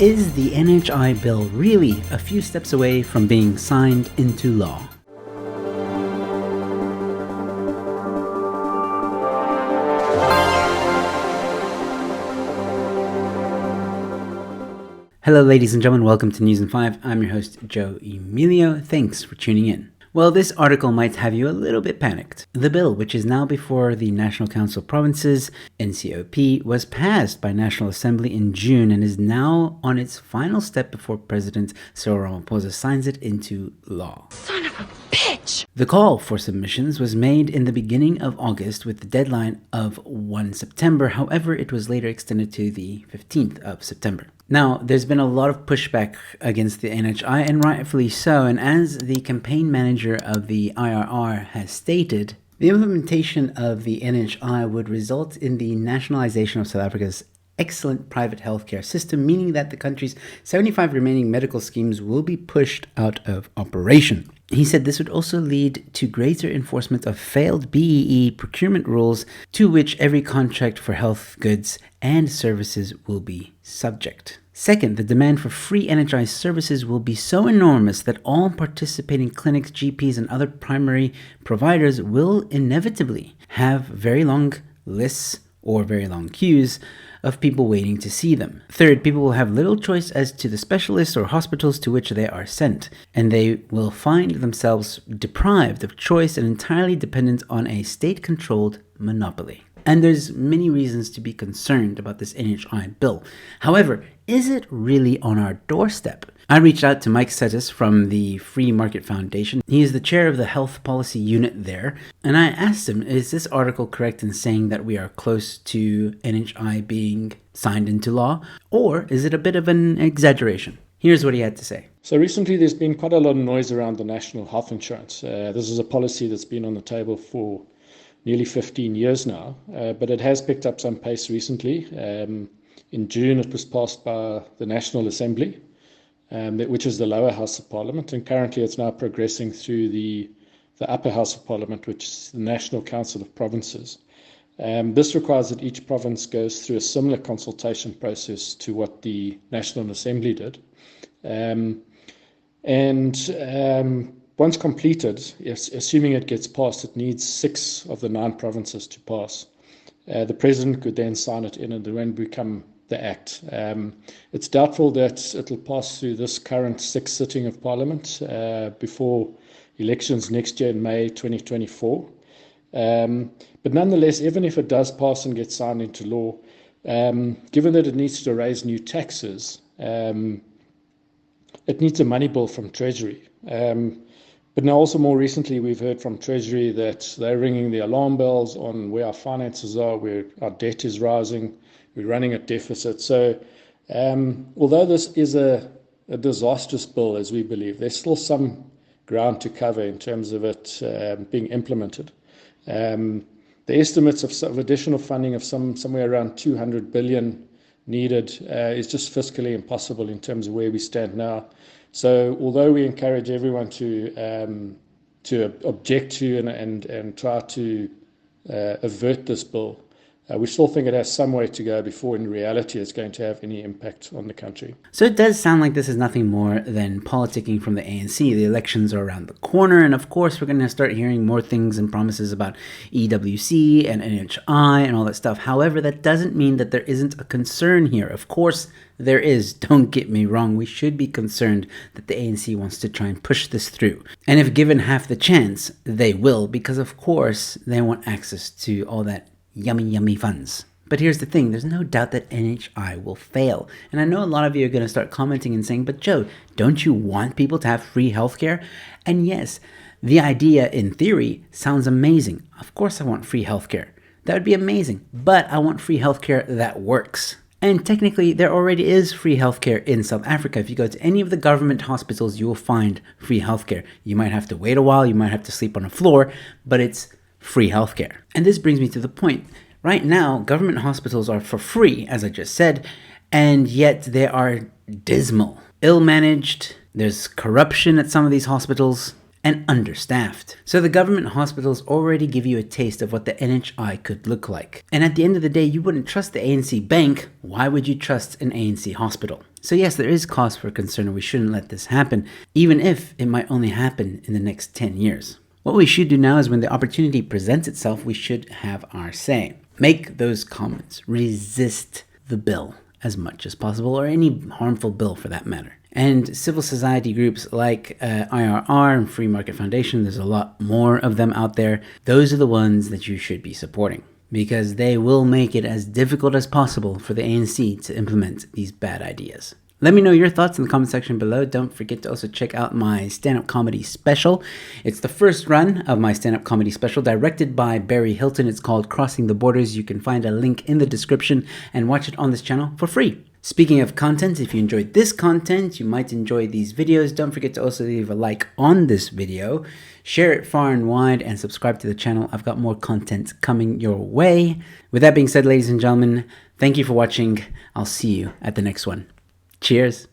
Is the NHI Bill really a few steps away from being signed into law? Hello ladies and gentlemen, welcome to News in 5. I'm your host, Joe Emilio. Thanks for tuning in. Well, this article might have you a little bit panicked. The bill, which is now before the National Council of Provinces, NCOP, was passed by National Assembly in June and is now on its final step before President Cyril Ramaphosa signs it into law. Son of a bitch! The call for submissions was made in the beginning of August with the deadline of 1 September. However, it was later extended to the 15th of September. Now, there's been a lot of pushback against the NHI, and rightfully so, and as the campaign manager of the IRR has stated, the implementation of the NHI would result in the nationalization of South Africa's excellent private healthcare system, meaning that the country's 75 remaining medical schemes will be pushed out of operation. He said this would also lead to greater enforcement of failed BEE procurement rules to which every contract for health goods and services will be subject. Second, the demand for free NHI services will be so enormous that all participating clinics, GPs, and other primary providers will inevitably have very long lists or very long queues of people waiting to see them. Third, people will have little choice as to the specialists or hospitals to which they are sent, and they will find themselves deprived of choice and entirely dependent on a state-controlled monopoly. And there's many reasons to be concerned about this NHI bill. However, is it really on our doorstep? I reached out to Mike Settis from the Free Market Foundation. He is the chair of the health policy unit there. And I asked him, is this article correct in saying that we are close to NHI being signed into law? Or is it a bit of an exaggeration? Here's what he had to say. So recently there's been quite a lot of noise around the national health insurance. This is a policy that's been on the table for nearly 15 years now, but it has picked up some pace recently. In June, it was passed by the National Assembly, which is the lower house of parliament, and currently it's now progressing through the upper house of parliament, which is the National Council of Provinces. This requires that each province goes through a similar consultation process to what the National Assembly did. Once completed, assuming it gets passed, it needs 6 of the 9 provinces to pass. The president could then sign it in and then become the act. It's doubtful that it'll pass through this current 6th sitting of Parliament before elections next year in May 2024. But nonetheless, even if it does pass and get signed into law, given that it needs to raise new taxes, it needs a money bill from Treasury. But now also more recently, we've heard from Treasury that they're ringing the alarm bells on where our finances are, where our debt is rising, we're running at deficit. So although this is a disastrous bill, as we believe, there's still some ground to cover in terms of it being implemented. The estimates of additional funding of somewhere around 200 billion needed is just fiscally impossible in terms of where we stand now. So although we encourage everyone to object to and try to avert this bill, we still think it has some way to go before in reality it's going to have any impact on the country. So it does sound like this is nothing more than politicking from the ANC. The elections are around the corner, and of course we're going to start hearing more things and promises about EWC and NHI and all that stuff. However, that doesn't mean that there isn't a concern here. Of course there is. Don't get me wrong. We should be concerned that the ANC wants to try and push this through. And if given half the chance, they will, because of course they want access to all that yummy funds. But here's the thing, there's no doubt that NHI will fail. And I know a lot of you are going to start commenting and saying, but Joe, don't you want people to have free healthcare? And yes, the idea in theory sounds amazing. Of course I want free healthcare. That would be amazing. But I want free healthcare that works. And technically, there already is free healthcare in South Africa. If you go to any of the government hospitals, you will find free healthcare. You might have to wait a while, you might have to sleep on a floor, but it's free healthcare. And this brings me to the point. Right now, government hospitals are for free, as I just said, and yet they are dismal, ill-managed. There's corruption at some of these hospitals. and understaffed. So the government hospitals already give you a taste of what the NHI could look like. And at the end of the day, you wouldn't trust the ANC bank. Why would you trust an ANC hospital? So yes, there is cause for concern and we shouldn't let this happen, even if it might only happen in the next 10 years. What we should do now is when the opportunity presents itself, we should have our say. Make those comments. Resist the bill as much as possible, or any harmful bill for that matter. And civil society groups like IRR and Free Market Foundation, there's a lot more of them out there. Those are the ones that you should be supporting, because they will make it as difficult as possible for the ANC to implement these bad ideas. Let me know your thoughts in the comment section below. Don't forget to also check out my stand-up comedy special. It's the first run of my stand-up comedy special, directed by Barry Hilton. It's called Crossing the Borders. You can find a link in the description and watch it on this channel for free. Speaking of content, if you enjoyed this content, you might enjoy these videos. Don't forget to also leave a like on this video, share it far and wide, and subscribe to the channel. I've got more content coming your way. With that being said, ladies and gentlemen, thank you for watching. I'll see you at the next one. Cheers.